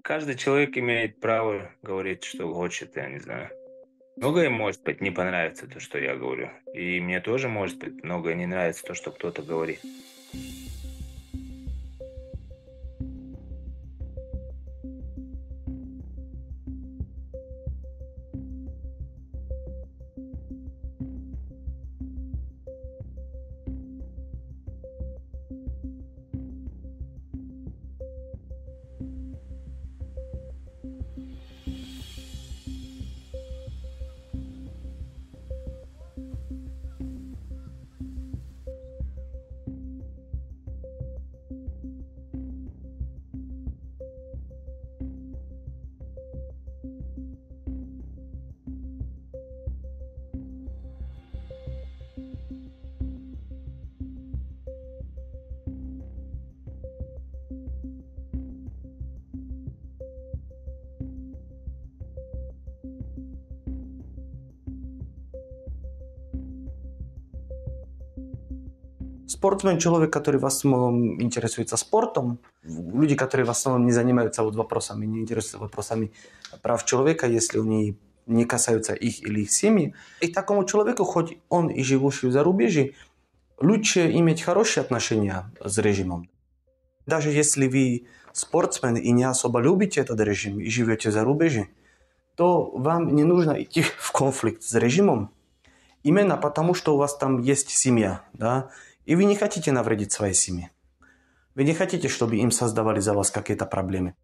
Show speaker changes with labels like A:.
A: Каждый человек имеет право говорить, что хочет, я не знаю. Многое, может быть, не понравится то, что я говорю. И мне тоже, может быть, многое не нравится то, что кто-то говорит.
B: Спортсмен — человек, который в основном интересуется спортом. Люди, которые в основном не занимаются вот вопросами, не интересуются вопросами прав человека, если они не касаются их или их семьи. И такому человеку, хоть он и живущий в зарубежье, лучше иметь хорошие отношения с режимом. Даже если вы спортсмен и не особо любите этот режим и живете в зарубежье, то вам не нужно идти в конфликт с режимом, именно потому, что у вас там есть семья, да, и вы не хотите навредить своей семье. Вы не хотите, чтобы им создавали за вас какие-то проблемы.